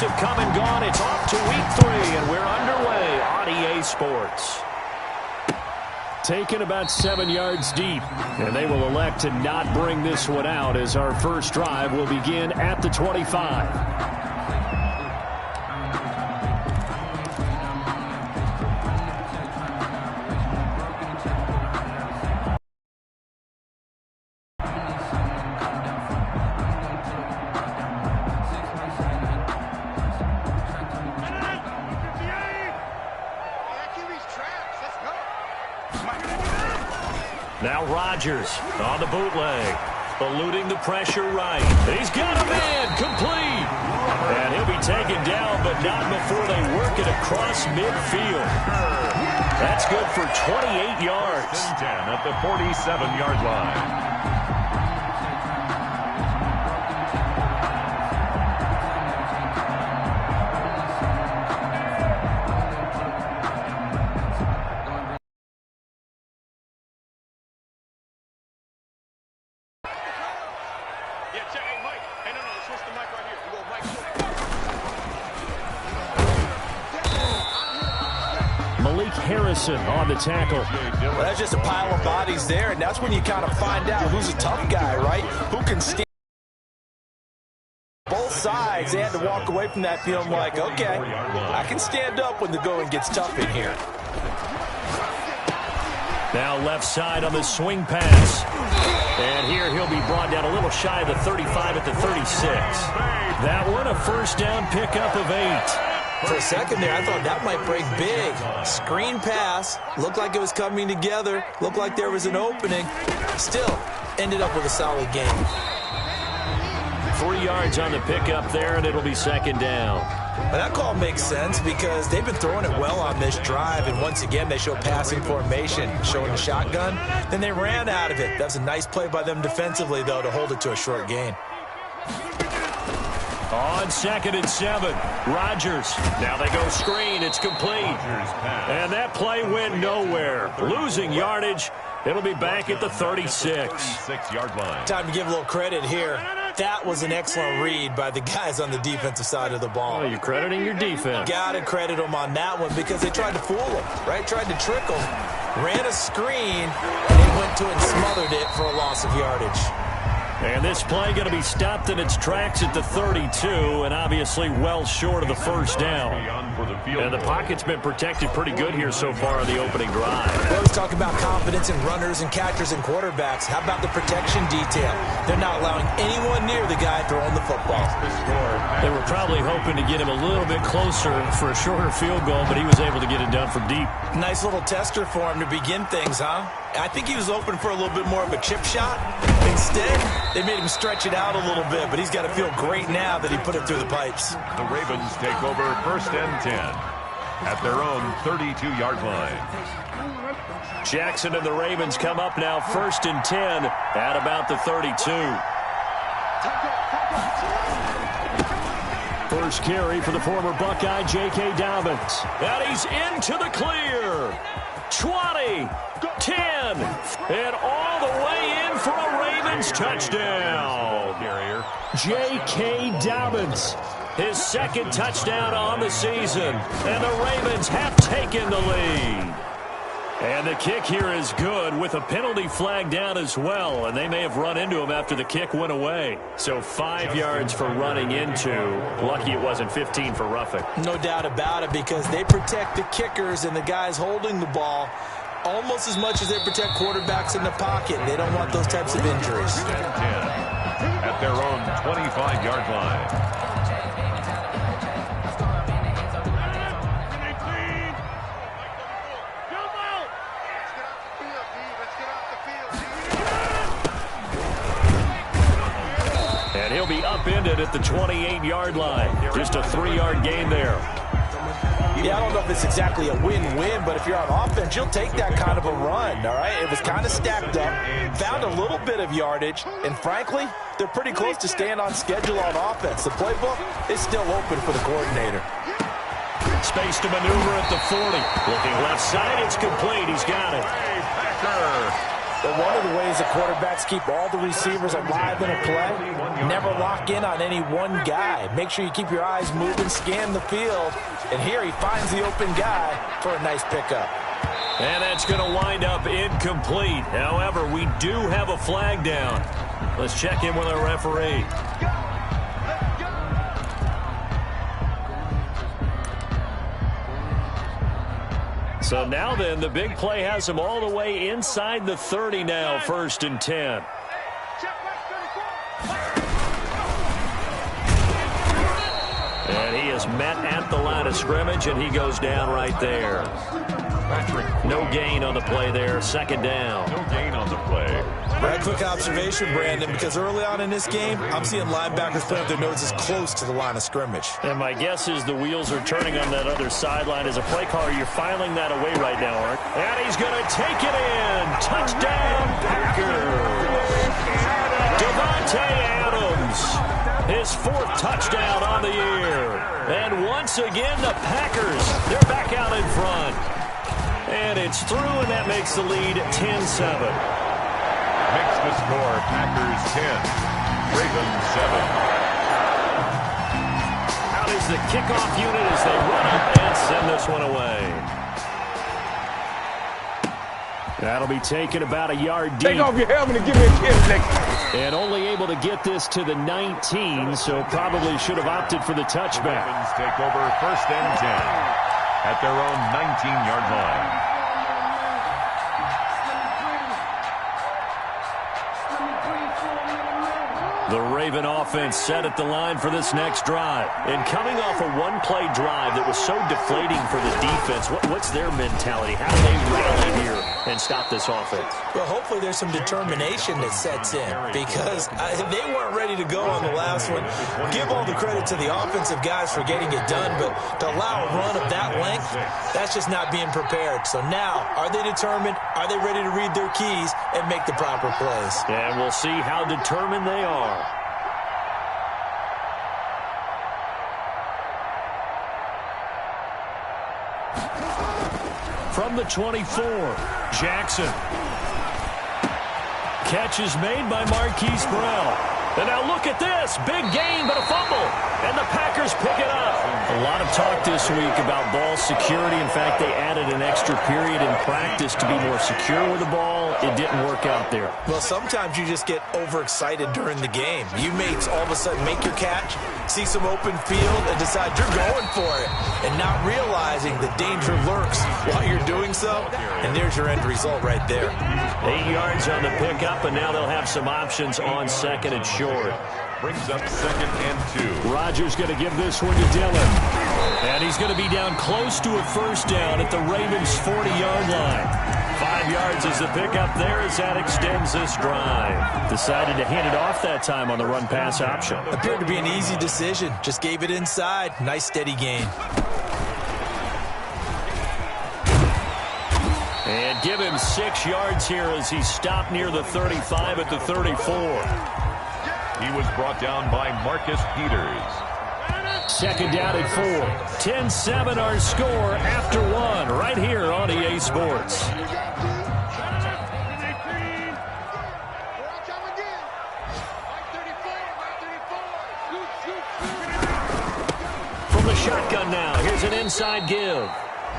breaks have come and gone. It's off to week 3, and we're underway on EA Sports. Taken about 7 yards deep, and they will elect to not bring this one out as our first drive will begin at the 25. Now Rodgers on the bootleg, eluding the pressure right. He's got a man complete. And he'll be taken down, but not before they work it across midfield. That's good for 28 yards. 10 at the 47-yard line. Harrison on the tackle. Well, that's just a pile of bodies there, and that's when you kind of find out who's a tough guy, right? Who can stand both sides. They had to walk away from that feeling like, okay, I can stand up when the going gets tough in here. Now left side on the swing pass. And here he'll be brought down a little shy of the 35 at the 36. That one a first down pickup of 8. For a second there, I thought that might break big. Screen pass. Looked like it was coming together. Looked like there was an opening. Still, ended up with a solid game. 3 yards on the pickup there, and it'll be second down. Well, that call makes sense because they've been throwing it well on this drive, and once again, they show passing formation, showing the shotgun. Then they ran out of it. That was a nice play by them defensively, though, to hold it to a short gain. On 2nd and 7, Rodgers. Now they go screen. It's complete. And that play went nowhere. Losing yardage. It'll be back at the 36. 36-yard line. Time to give a little credit here. That was an excellent read by the guys on the defensive side of the ball. Oh, you're crediting your defense. Got to credit them on that one because they tried to fool them, right? Tried to trick them. Ran a screen, and they went to it and smothered it for a loss of yardage. And this play going to be stopped in its tracks at the 32, and obviously well short of the first down. And the pocket's been protected pretty good here so far on the opening drive. We always talk about confidence in runners and catchers and quarterbacks. How about the protection detail? They're not allowing anyone near the guy throwing the football. They were probably hoping to get him a little bit closer for a shorter field goal, but he was able to get it done from deep. Nice little tester for him to begin things, huh? I think he was open for a little bit more of a chip shot. Instead, they made him stretch it out a little bit, but he's got to feel great now that he put it through the pipes. The Ravens take over 1st and 10 at their own 32-yard line. Jackson and the Ravens come up now 1st and 10 at about the 32. First carry for the former Buckeye, J.K. Dobbins. And he's into the clear. 20, 10, and all the way in for a Ravens touchdown. J.K. Dobbins, his 2nd touchdown on the season, and the Ravens have taken the lead. And the kick here is good with a penalty flag down as well, and they may have run into him after the kick went away. So 5 yards for running into. Lucky it wasn't 15 for roughing. No doubt about it, because they protect the kickers and the guys holding the ball almost as much as they protect quarterbacks in the pocket. They don't want those types of injuries. 10 at their own 25-yard line. And he'll be upended at the 28-yard line. Just a 3-yard gain there. Yeah, I don't know if it's exactly a win-win, but if you're on offense, you'll take that kind of a run, all right? It was kind of stacked up, found a little bit of yardage, and frankly, they're pretty close to staying on schedule on offense. The playbook is still open for the coordinator. Space to maneuver at the 40. Looking left side, it's complete. He's got it. The Well, one of the ways the quarterbacks keep all the receivers alive in a play, never lock in on any one guy. Make sure you keep your eyes moving, scan the field, and here he finds the open guy for a nice pickup. And that's going to wind up incomplete. However, we do have a flag down. Let's check in with our referee. So now then, the big play has him all the way inside the 30 now, 1st and 10. And he is met at the line of scrimmage, and he goes down right there. No gain on the play there, 2nd down. No gain on the play. Right, quick observation, Brandon, because early on in this game, I'm seeing linebackers putting up their noses close to the line of scrimmage. And my guess is the wheels are turning on that other sideline. As a play caller, you're filing that away right now, Art. And he's going to take it in. Touchdown, Packers. Devontae Adams, his 4th touchdown on the year. And once again, the Packers, they're back out in front. And it's through, and that makes the lead 10-7. Makes the score Packers 10, Ravens 7. Out is the kickoff unit as they run up and send this one away. That'll be taken about a yard deep. Take off your helmet and give me a kiss, Nick. And only able to get this to the 19, so probably should have opted for the touchback. Ravens take over 1st and 10 at their own 19-yard line. The Raven offense set at the line for this next drive. And coming off a one-play drive that was so deflating for the defense, what's their mentality? How do they rally here and stop this offense? Well, hopefully there's some determination that sets in because they weren't ready to go on the last one. Give all the credit to the offensive guys for getting it done, but to allow a run of that length, that's just not being prepared. So now, are they determined? Are they ready to read their keys and make the proper plays? And we'll see how determined they are. From the 24, Jackson. Catch is made by Marquise Burrell. And now look at this. Big gain, but a fumble. And the Packers pick it up. A lot of talk this week about ball security. In fact, they added an extra period in practice to be more secure with the ball. It didn't work out there. Well, sometimes you just get overexcited during the game. You mates all of a sudden make your catch, see some open field, and decide you're going for it. And not realizing the danger lurks while you're doing so. And there's your end result right there. 8 yards on the pickup, and now they'll have some options on 2nd and short. Brings up 2nd and 2. Rodgers going to give this one to Dillon. And he's going to be down close to a 1st down at the Ravens' 40-yard line. 5 yards is the pickup there as that extends this drive. Decided to hand it off that time on the run-pass option. Appeared to be an easy decision. Just gave it inside. Nice steady gain. And give him 6 yards here as he stopped near the 35 at the 34. He was brought down by Marcus Peters. 2nd down at 4. 10-7 our score after 1 right here on EA Sports. From the shotgun now, here's an inside give.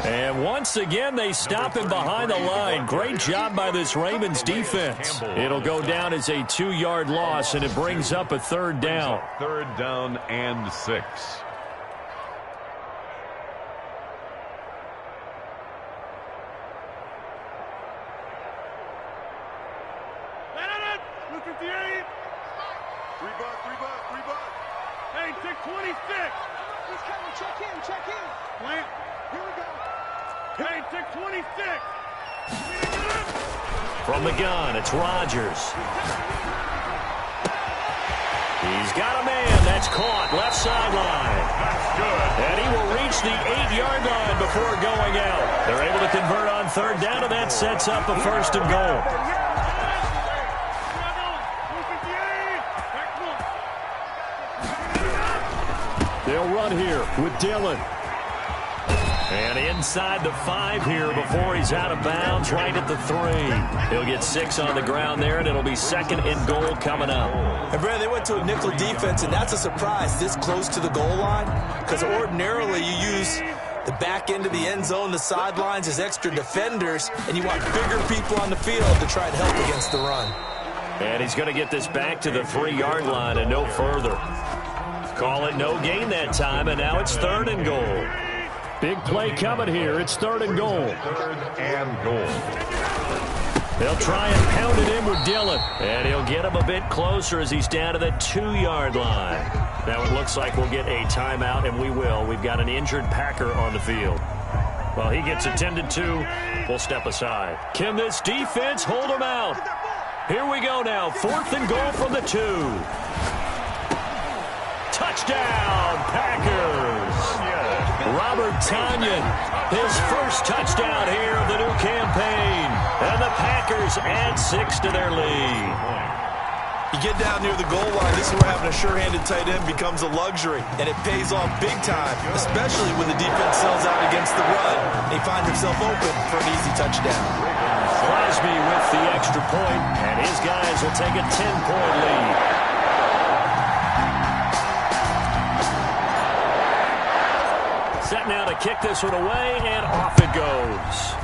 And once again, they stop him behind the line. Great job by this Ravens defense. It'll go down as a 2-yard loss, and it brings up a 3rd down. 3rd down and 6. Hey, take 26. Check in. Plant. Here we go. Hey, take 26. From the gun, it's Rodgers. He's got a man. That's caught. Left sideline. That's good. And he will reach the 8-yard line before going out. They're able to convert on 3rd down, and that sets up a 1st and goal. They'll run here with Dillon. And inside the 5 here before he's out of bounds, right at the 3. He'll get 6 on the ground there, and it'll be 2nd and goal coming up. And, Brandon, they went to a nickel defense, and that's a surprise this close to the goal line, because ordinarily you use the back end of the end zone, the sidelines as extra defenders, and you want bigger people on the field to try and help against the run. And he's going to get this back to the 3-yard line and no further. Call it no gain that time, and now it's 3rd and goal. Big play coming here. It's 3rd and goal. 3rd and goal. They'll try and pound it in with Dillon. And he'll get him a bit closer as he's down to the 2-yard line. Now it looks like we'll get a timeout, and we will. We've got an injured Packer on the field. While he gets attended to, we'll step aside. Can this defense hold him out? Here we go now. 4th and goal from the 2. Touchdown, Packers. Robert Tonyan, his first touchdown here of the new campaign. And the Packers add 6 to their lead. You get down near the goal line, this is where having a sure-handed tight end becomes a luxury, and it pays off big time, especially when the defense sells out against the run. He finds himself open for an easy touchdown. Crosby with the extra point, and his guys will take a 10-point lead. Set now to kick this one away, and off it goes.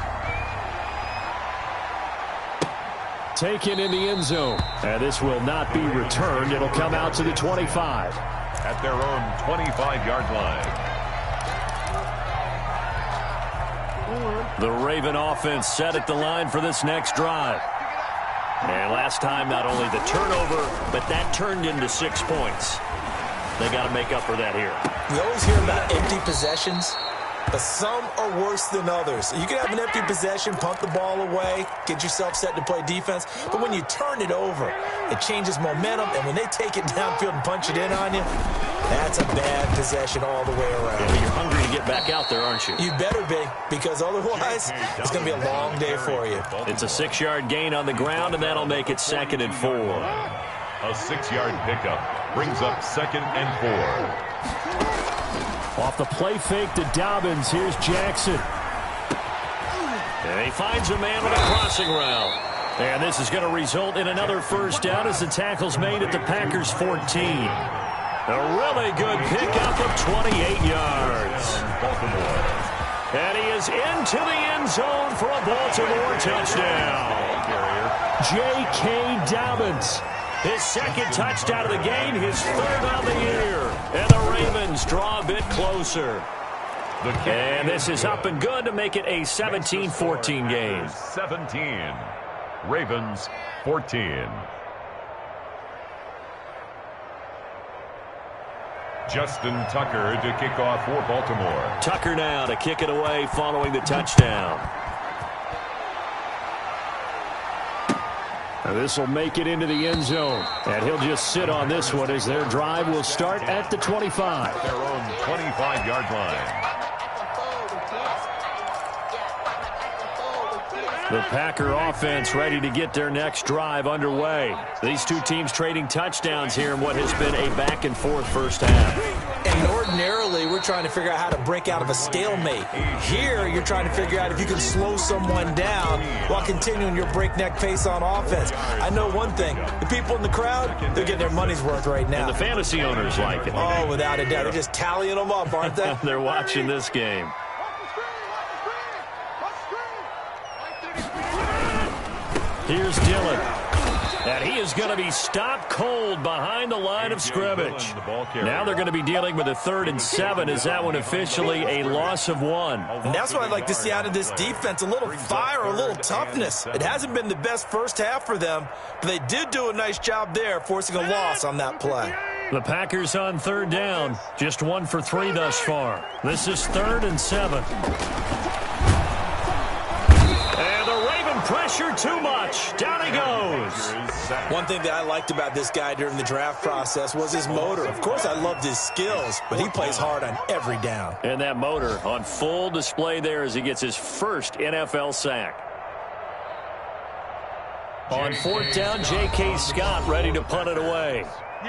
Taken in the end zone. And this will not be returned. It'll come out to the 25. At their own 25-yard line. The Raven offense set at the line for this next drive. And last time, not only the turnover, but that turned into 6 points. They got to make up for that here. We always hear about empty possessions, but some are worse than others. You can have an empty possession, punt the ball away, get yourself set to play defense, but when you turn it over, it changes momentum, and when they take it downfield and punch it in on you, that's a bad possession all the way around. Yeah, but you're hungry to get back out there, aren't you? You better be, because otherwise, it's going to be a long day for you. It's a 6-yard gain on the ground, and that'll make it 2nd and 4. A 6-yard pickup brings up 2nd and 4. Off the play fake to Dobbins, here's Jackson. And he finds a man with a crossing route. And this is going to result in another first down as the tackle's made at the Packers' 14. A really good pickup of 28 yards. And he is into the end zone for a Baltimore touchdown. J.K. Dobbins. His 2nd touchdown of the game, his 3rd on the year. And the Ravens draw a bit closer. And this is up and good to make it a 17-14 game. 17. Ravens 14. Justin Tucker to kick off for Baltimore. Tucker now to kick it away following the touchdown. This will make it into the end zone. And he'll just sit on this one as their drive will start at the 25. Their own 25-yard line. The Packer offense ready to get their next drive underway. These two teams trading touchdowns here in what has been a back-and-forth first half. And ordinarily, we're trying to figure out how to break out of a stalemate. Here, you're trying to figure out if you can slow someone down while continuing your breakneck pace on offense. I know one thing. The people in the crowd, they're getting their money's worth right now. And the fantasy owners like it. Oh, without a doubt. They're just tallying them up, aren't they? They're watching this game. Here's Dillon. And he is going to be stopped cold behind the line of scrimmage. Now they're going to be dealing with a 3rd and 7. Is that one officially a loss of 1? And that's what I'd like to see out of this defense. A little fire, a little toughness. It hasn't been the best first half for them, but they did do a nice job there, forcing a loss on that play. The Packers on 3rd down. Just 1 for 3 thus far. This is 3rd and 7. Pressure too much. Down he goes. One thing that I liked about this guy during the draft process was his motor. Of course, I loved his skills, but he plays hard on every down. And that motor on full display there as he gets his first NFL sack. On 4th down, J.K. Scott ready to punt it away.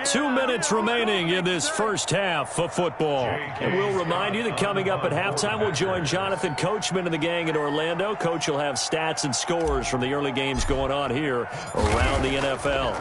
2 minutes remaining in this first half of football. And we'll remind you that coming up at halftime, we'll join Jonathan Coachman and the gang in Orlando. Coach will have stats and scores from the early games going on here around the NFL.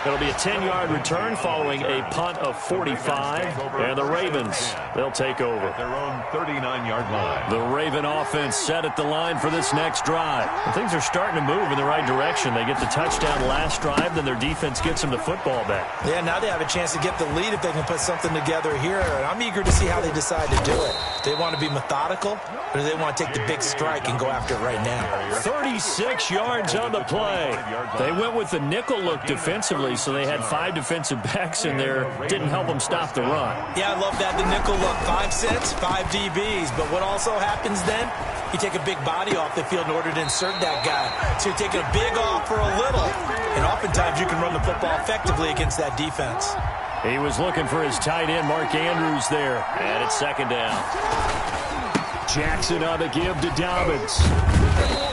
It'll be a 10-yard return following a punt of 45. And the Ravens, they'll take over. At their own 39-yard line. The Raven offense set at the line for this next drive. And things are starting to move in the right direction. They get the touchdown last drive, then their defense gets them the football back. Yeah, now they have a chance to get the lead if they can put something together here. And I'm eager to see how they decide to do it. Do they want to be methodical, or do they want to take the big strike and go after it right now? 36 yards on the play. They went with the nickel look defensively, so they had 5 defensive backs in there. Didn't help them stop the run. Yeah, I love that. The nickel look, 5 cents, 5 DBs. But what also happens then, you take a big body off the field in order to insert that guy. So you're taking a big off for a little. And oftentimes you can run the football effectively against that defense. He was looking for his tight end, Mark Andrews, there. And it's second down. Jackson on the give to Dobbins.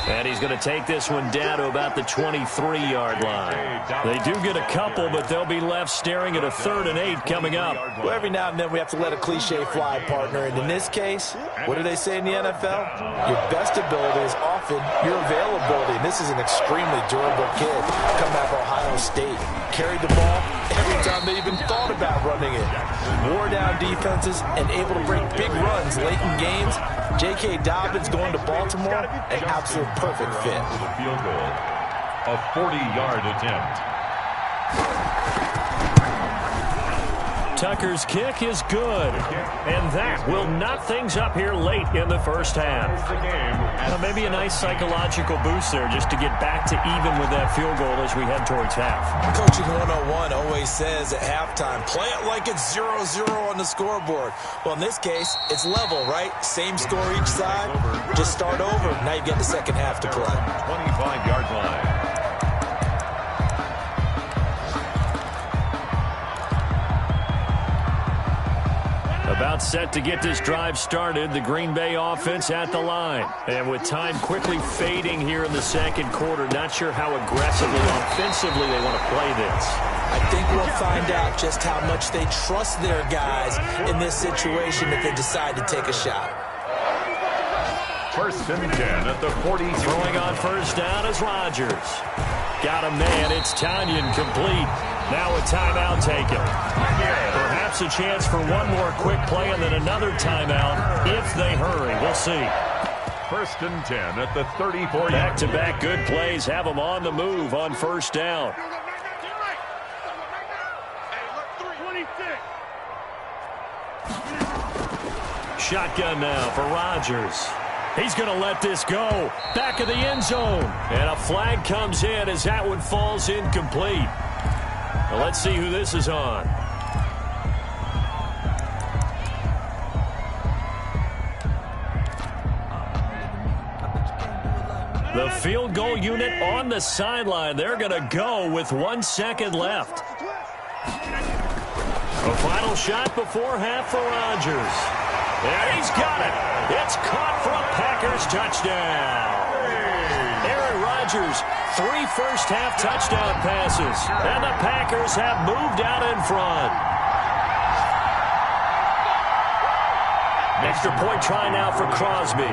And he's going to take this one down to about the 23-yard line. They do get a couple, but they'll be left staring at a 3rd and 8 coming up. Well, every now and then we have to let a cliche fly, partner. And in this case, what do they say in the NFL? Your best ability is often your availability. And this is an extremely durable kid coming out of Ohio State. Carried the ball every time they even thought about running it. Wore down defenses and able to break big runs late in games. J.K. Dobbins going to Baltimore, an absolute perfect fit. For the field goal, a 40-yard attempt. Tucker's kick is good, and that will knot things up here late in the first half. Maybe a nice psychological boost there just to get back to even with that field goal as we head towards half. Coaching 101 always says at halftime, play it like it's 0-0 on the scoreboard. Well, in this case, it's level, right? Same score each side. Just start over. Now you get the second half to play. 25-yard line. About set to get this drive started, the Green Bay offense at the line. And with time quickly fading here in the second quarter, not sure how aggressively, offensively they want to play this. I think we'll find out just how much they trust their guys in this situation if they decide to take a shot. 1st and 10 at the 40. Throwing on first down is Rodgers. Got a man. It's Tanyan complete. Now a timeout taken. Perhaps a chance for one more quick play and then another timeout if they hurry. We'll see. 1st and 10 at the 34. Back-to-back good plays have them on the move on first down. Shotgun now for Rodgers. He's going to let this go. Back of the end zone. And a flag comes in as that one falls incomplete. Well, let's see who this is on. The field goal unit on the sideline. They're going to go with 1 second left. A final shot before half for Rodgers. And he's got it. It's caught for a Packers touchdown. Aaron Rodgers, 3 first-half touchdown passes. And the Packers have moved out in front. Extra point try now for Crosby.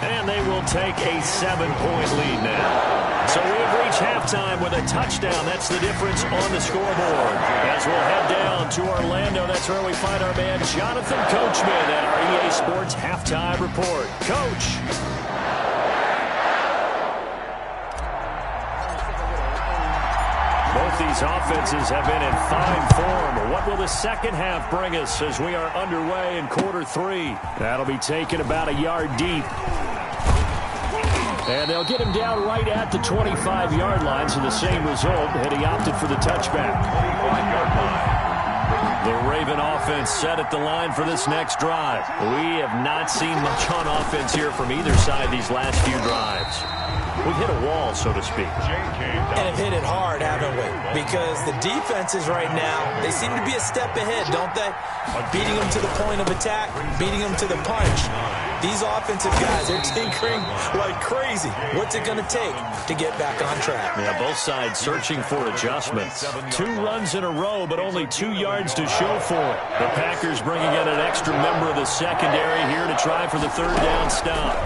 And they will take a 7-point lead now. So we've reached halftime with a touchdown. That's the difference on the scoreboard. As we'll head down to Orlando, that's where we find our man Jonathan Coachman at our EA Sports Halftime Report. Coach. Both these offenses have been in fine form. What will the second half bring us as we are underway in quarter 3? That'll be taken about a yard deep. And they'll get him down right at the 25-yard line, so the same result, and he opted for the touchback. 25-yard line. The Raven offense set at the line for this next drive. We have not seen much on offense here from either side these last few drives. We've hit a wall, so to speak. And have hit it hard, haven't we? Because the defenses right now, they seem to be a step ahead, don't they? Beating them to the point of attack, beating them to the punch. These offensive guys, they're tinkering like crazy. What's it going to take to get back on track? Yeah, both sides searching for adjustments. 2 runs in a row, but only 2 yards to show for it. The Packers bringing in an extra member of the secondary here to try for the 3rd down stop.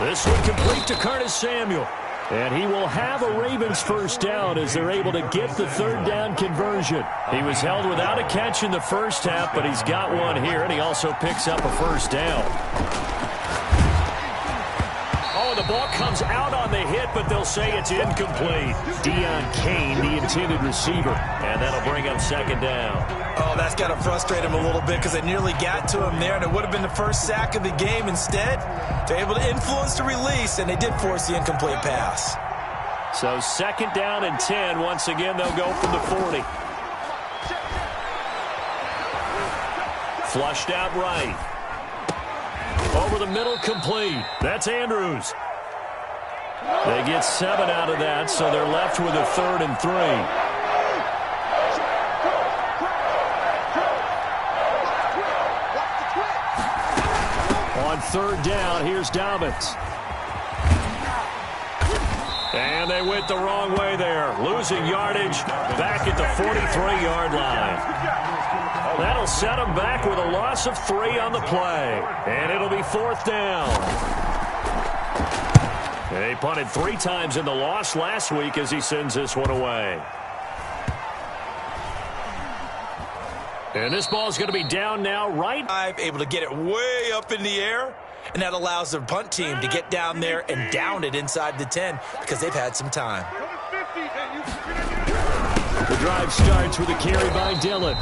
This one complete to Curtis Samuel. And he will have a Ravens 1st down as they're able to get the 3rd down conversion. He was held without a catch in the first half, but he's got one here, and he also picks up a 1st down. Oh, the ball comes out on the hit, but they'll say it's incomplete. Deon Cain, the intended receiver, and that'll bring up 2nd down. Oh, that's got to frustrate him a little bit because they nearly got to him there, and it would have been the first sack of the game. Instead, they're able to influence the release, and they did force the incomplete pass. So 2nd down and 10. Once again, they'll go from the 40. Flushed out right. Over the middle, complete. That's Andrews. They get 7 out of that, so they're left with a 3rd and 3. On 3rd down, here's Dobbins. And they went the wrong way there. Losing yardage back at the 43-yard line. That'll set them back with a loss of 3 on the play. And it'll be 4th down. They punted 3 times in the loss last week as he sends this one away. And this ball is going to be down now, right? Able to get it way up in the air, and that allows the punt team to get down there and down it inside the 10 because they've had some time. The drive starts with a carry by Dillon.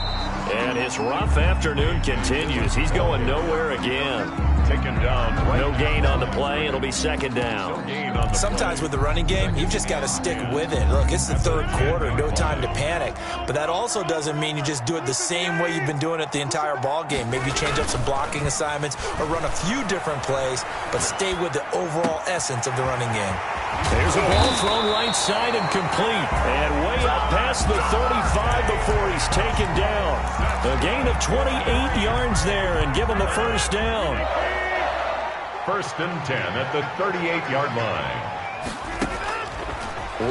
And his rough afternoon continues. He's going nowhere again. Taken down. No gain on the play. It'll be 2nd down. Sometimes with the running game, you've just got to stick with it. Look, it's the 3rd quarter. No time to panic. But that also doesn't mean you just do it the same way you've been doing it the entire ball game. Maybe change up some blocking assignments or run a few different plays, but stay with the overall essence of the running game. There's a ball thrown right side and complete. And way up past the 35 before he's taken down. A gain of 28 yards there and give him the 1st down. 1st and 10 at the 38-yard line.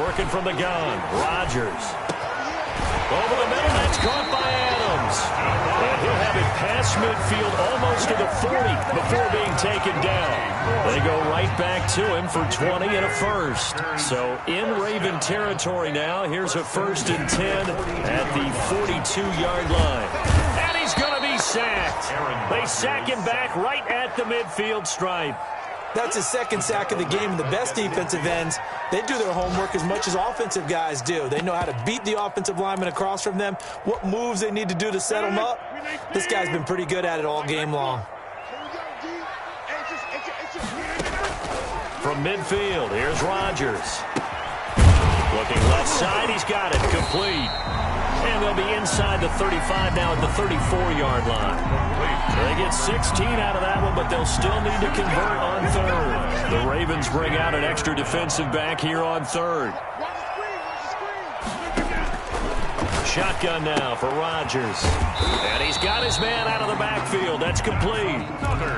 Working from the gun, Rodgers. Over the middle, that's caught by Adams. And he'll have it past midfield almost to the 40 before being taken down. They go right back to him for 20 and a 1st. So in Raven territory now, here's a 1st and 10 at the 42-yard line. And he's going to be sacked. They sack him back right at the midfield stripe. That's his 2nd sack of the game. And the best defensive ends, they do their homework as much as offensive guys do. They know how to beat the offensive lineman across from them, what moves they need to do to set them up. This guy's been pretty good at it all game long. From midfield, here's Rodgers. Looking left side, he's got it, complete. And they'll be inside the 35 now at the 34-yard line. They get 16 out of that one, but they'll still need to convert on 3rd. The Ravens bring out an extra defensive back here on 3rd. Shotgun now for Rodgers. And he's got his man out of the backfield. That's complete.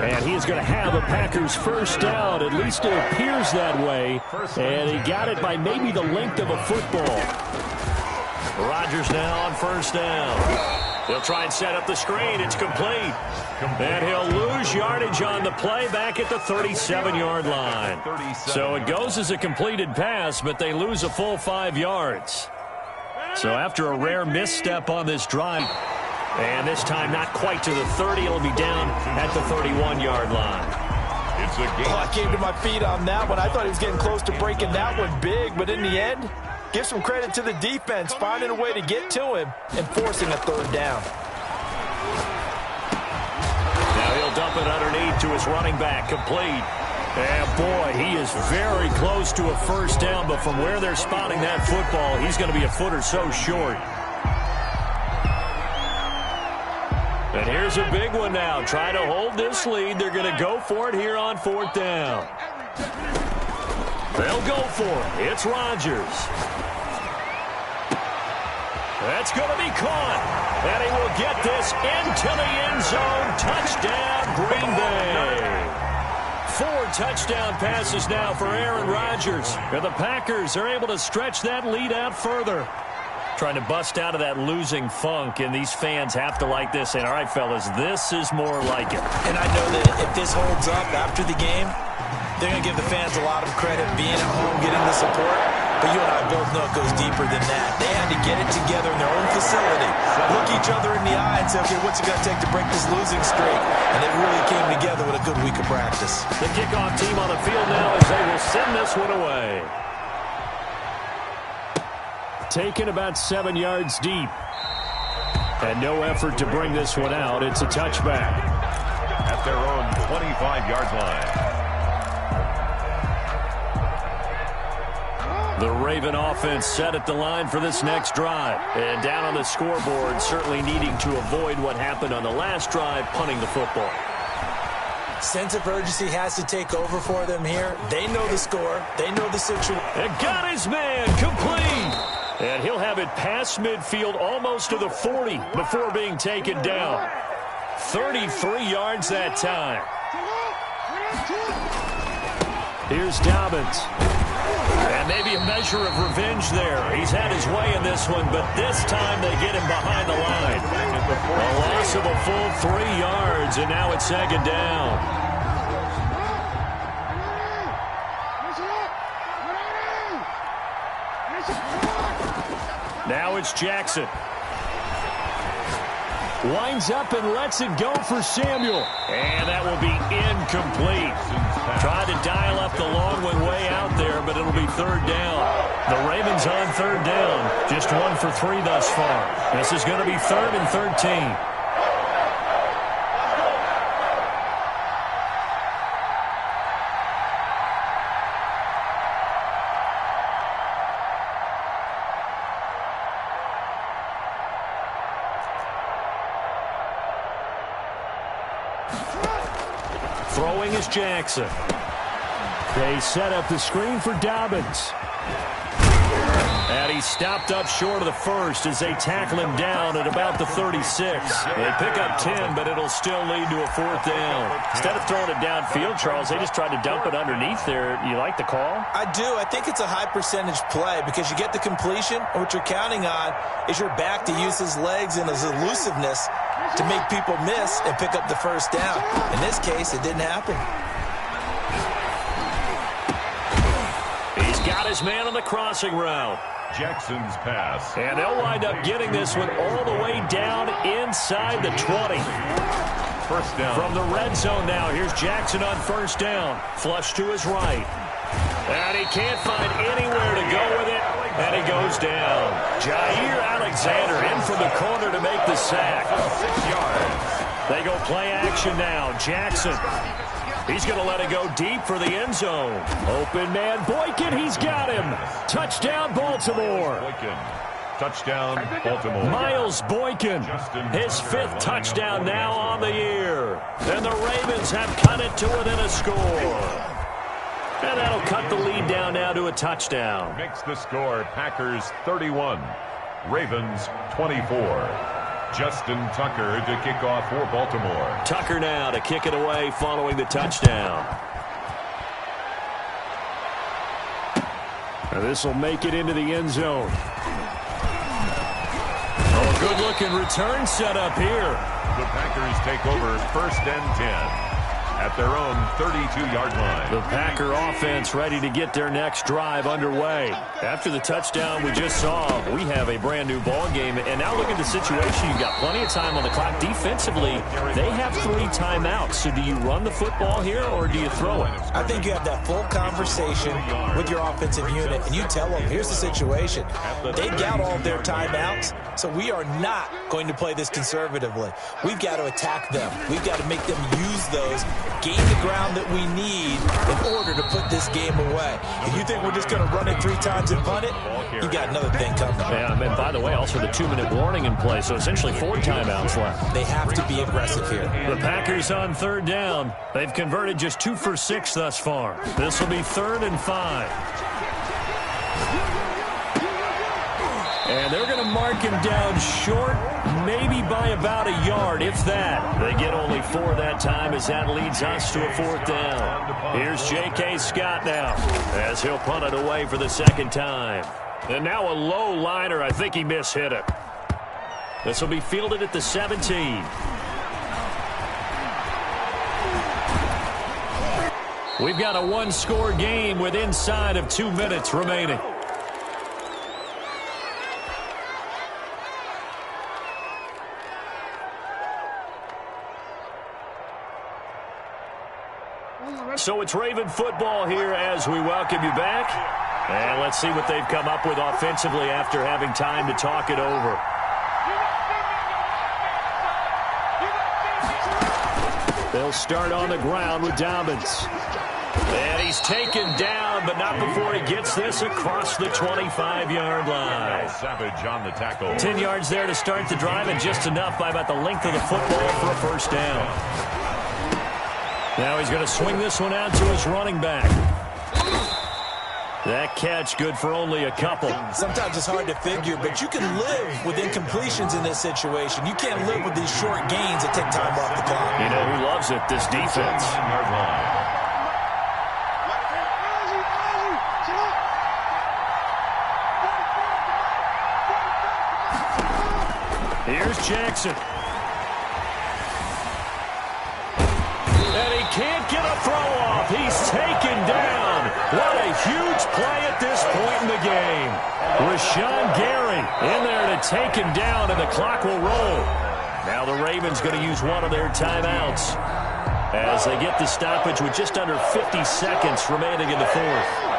And he's going to have a Packers 1st down. At least it appears that way. And he got it by maybe the length of a football. Rodgers now on 1st down. He'll try and set up the screen. It's complete. And he'll lose yardage on the play back at the 37-yard line. So it goes as a completed pass, but they lose a full 5 yards. So after a rare misstep on this drive, and this time not quite to the 30, it'll be down at the 31-yard line. I came to my feet on that one. I thought he was getting close to breaking that one big, but in the end, give some credit to the defense, finding a way to get to him and forcing a 3rd down. Now he'll dump it underneath to his running back, complete. And boy, he is very close to a 1st down, but from where they're spotting that football, he's going to be a foot or so short. And here's a big one now. Trying to hold this lead. They're going to go for it here on 4th down. They'll go for it. It's Rodgers. That's going to be caught. And he will get this into the end zone. Touchdown, Green Bay. 4 touchdown passes now for Aaron Rodgers. And the Packers are able to stretch that lead out further. Trying to bust out of that losing funk, and these fans have to like this. And all right, fellas, this is more like it. And I know that if this holds up after the game, they're going to give the fans a lot of credit being at home, getting the support. But you and I both know it goes deeper than that. They had to get it together in their own facility, look each other in the eye and say, okay, what's it going to take to break this losing streak? And it really came together with a good week of practice. The kickoff team on the field now as they will send this one away. Taken about 7 yards deep. And no effort to bring this one out. It's a touchback. At their own 25-yard line. The Raven offense set at the line for this next drive. And down on the scoreboard, certainly needing to avoid what happened on the last drive, punting the football. Sense of urgency has to take over for them here. They know the score. They know the situation. And got his man complete. And he'll have it past midfield almost to the 40 before being taken down. 33 yards that time. Here's Dobbins. And maybe a measure of revenge there. He's had his way in this one, but this time they get him behind the line. A loss of a full 3 yards, and now it's 2nd down. Now it's Jackson. Winds up and lets it go for Samuel. And that will be incomplete. Tried to dial up the long one way out there, but it'll be 3rd down. The Ravens on 3rd down. Just 1 for 3 thus far. This is going to be 3rd and 13. Throwing is Jackson. They set up the screen for Dobbins. And he stopped up short of the first as they tackle him down at about the 36. They pick up 10, but it'll still lead to a 4th down. Instead of throwing it downfield, Charles, they just tried to dump it underneath there. You like the call? I do. I think it's a high percentage play because you get the completion, and what you're counting on is your back to use his legs and his elusiveness to make people miss and pick up the 1st down. In this case, it didn't happen. He's got his man on the crossing route. Jackson's pass. And they'll wind up getting this one all the way down inside the 20. 1st down. From the red zone now, here's Jackson on 1st down. Flush to his right. And he can't find anywhere to go with it. And he goes down. Jair Alexander in from the corner to make the sack. 6 yards. They go play action now. Jackson. He's going to let it go deep for the end zone. Open man, Boykin, he's got him. Touchdown, Baltimore. Boykin. Touchdown, Baltimore. Miles Boykin, his 5th touchdown now on the year. And the Ravens have cut it to within a score. And that'll cut the lead down now to a touchdown. Makes the score Packers 31, Ravens 24. Justin Tucker to kick off for Baltimore. Tucker now to kick it away following the touchdown. Now this will make it into the end zone. Oh, good-looking return set up here. The Packers take over 1st and 10. At their own 32-yard line. The Packer offense ready to get their next drive underway. After the touchdown we just saw, we have a brand-new ball game. And now look at the situation. You've got plenty of time on the clock. Defensively, they have 3 timeouts. So do you run the football here or do you throw it? I think you have that full conversation with your offensive unit, and you tell them, here's the situation. They've got all their timeouts, so we are not going to play this conservatively. We've got to attack them. We've got to make them use those, gain the ground that we need in order to put this game away. If you think we're just going to run it 3 times and punt it, you got another thing coming. Yeah, and by the way, also the 2-minute warning in play, so essentially 4 timeouts left. They have to be aggressive here. The Packers on 3rd down. They've converted just 2 for 6 thus far. This will be 3rd and 5. And they're going to mark him down short, maybe by about a yard, if that. They get only 4 that time as that leads us to a 4th down. Here's J.K. Scott now as he'll punt it away for the 2nd time. And now a low liner. I think he mishit it. This will be fielded at the 17. We've got a 1-score game with inside of 2 minutes remaining. So it's Raven football here as we welcome you back. And let's see what they've come up with offensively after having time to talk it over. They'll start on the ground with Dobbins. And he's taken down, but not before he gets this across the 25-yard line. Savage on the tackle. 10 yards there to start the drive, and just enough by about the length of the football for a 1st down. Now he's going to swing this one out to his running back. That catch good for only a couple. Sometimes it's hard to figure, but you can live with incompletions in this situation. You can't live with these short gains that take time off the clock. You know who loves it? This defense. Here's Jackson. And he can't get a throw off. He's taken down. What a huge play at this point in the game. Rashawn Gary in there to take him down, and the clock will roll. Now the Ravens going to use one of their timeouts as they get the stoppage with just under 50 seconds remaining in the 4th.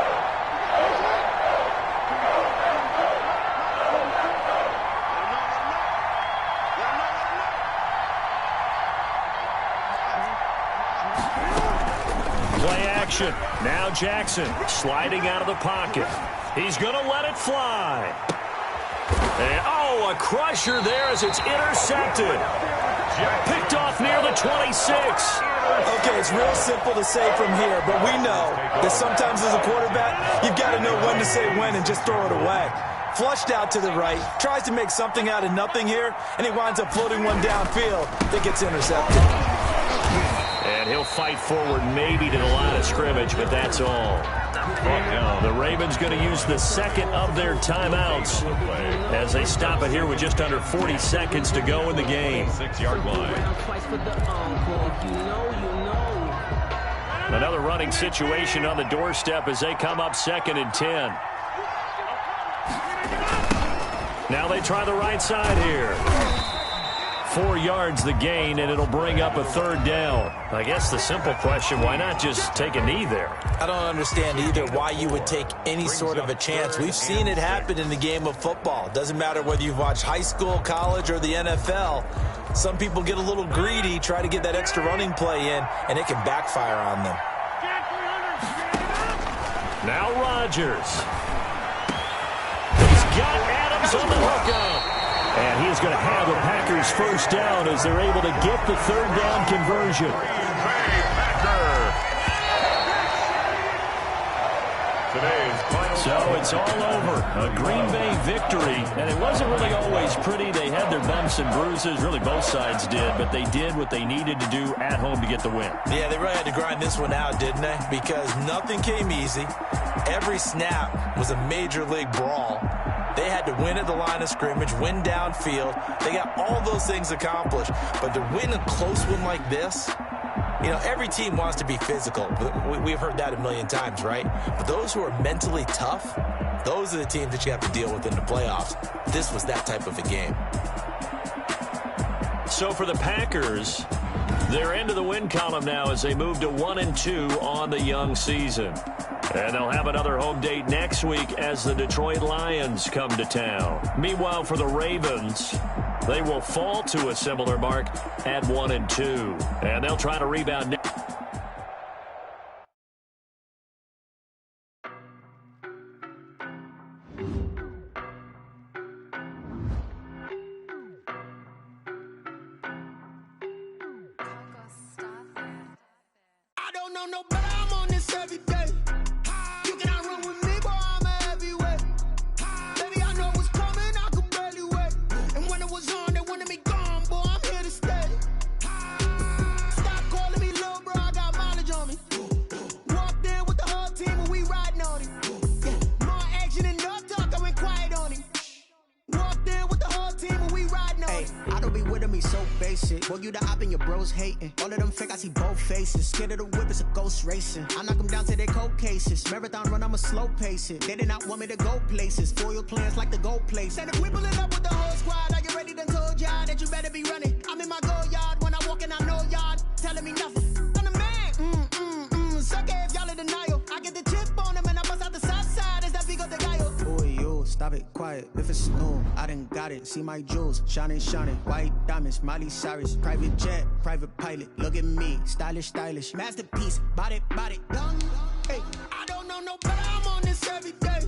Now Jackson sliding out of the pocket. He's going to let it fly. And, oh, a crusher there as it's intercepted. Picked off near the 26. Okay, it's real simple to say from here, but we know that sometimes as a quarterback, you've got to know when to say when and just throw it away. Flushed out to the right, tries to make something out of nothing here, and he winds up floating one downfield that gets intercepted. And he'll fight forward maybe to the line of scrimmage, but that's all. The Ravens going to use the 2nd of their timeouts as they stop it here with just under 40 seconds to go in the game. 6-yard line. Another running situation on the doorstep as they come up 2nd and 10. Now they try the right side here. 4 yards the gain, and it'll bring up a 3rd down. I guess the simple question, why not just take a knee there? I don't understand either why you would take any sort of a chance. We've seen it happen in the game of football. It doesn't matter whether you've watched high school, college, or the NFL. Some people get a little greedy, try to get that extra running play in, and it can backfire on them. Now Rodgers. He's got Adams on the hookup. And he is going to have the Packers 1st down as they're able to get the 3rd down conversion. So it's all over. A Green Bay victory. And it wasn't really always pretty. They had their bumps and bruises. Really, both sides did. But they did what they needed to do at home to get the win. Yeah, they really had to grind this one out, didn't they? Because nothing came easy. Every snap was a major league brawl. They had to win at the line of scrimmage, win downfield. They got all those things accomplished. But to win a close one like this, you know, every team wants to be physical. We've heard that a million times, right? But those who are mentally tough, those are the teams that you have to deal with in the playoffs. This was that type of a game. So for the Packers, they're into the win column now as they move to 1-2 on the young season. And they'll have another home date next week as the Detroit Lions come to town. Meanwhile, for the Ravens, they will fall to a similar mark at 1-2. And they'll try to rebound next. know better, I'm on this every day. You cannot run with me, boy, I'm a heavyweight. Baby, I know what's coming, I could barely wait. And when it was on, they wanted me gone, boy, I'm here to stay. Stop calling me little bro, I got mileage on me. Walked in with the whole team and we riding on him. Yeah, more action and no talk, I went quiet on him. Walked in with the whole team and we riding on him. I don't be with him, he's so basic. Boy, you the op and your bros hating. All of them fake, I see both faces. Scared of the whip, it's a ghost racing. I knock them down to their cold cases. Marathon run, I'ma slow pace it. They did not want me to go places. Foil plans like the gold place. Said if we pulling up with the whole squad, I already done told y'all that you better be running. I'm in my go yard, when I walk in, I know y'all telling me nothing. I'm the man, suck it if y'all in denial. I get the chip on them and I bust out the south side, is that big of the guy? Boy, you, stop it, quiet. If it's new, I done got it. See my jewels, shining, shining. White diamonds, Miley Cyrus. Private jet, private pilot. Look at me, stylish, stylish. Masterpiece, body, young. Hey, I don't know no better, I'm on this every day.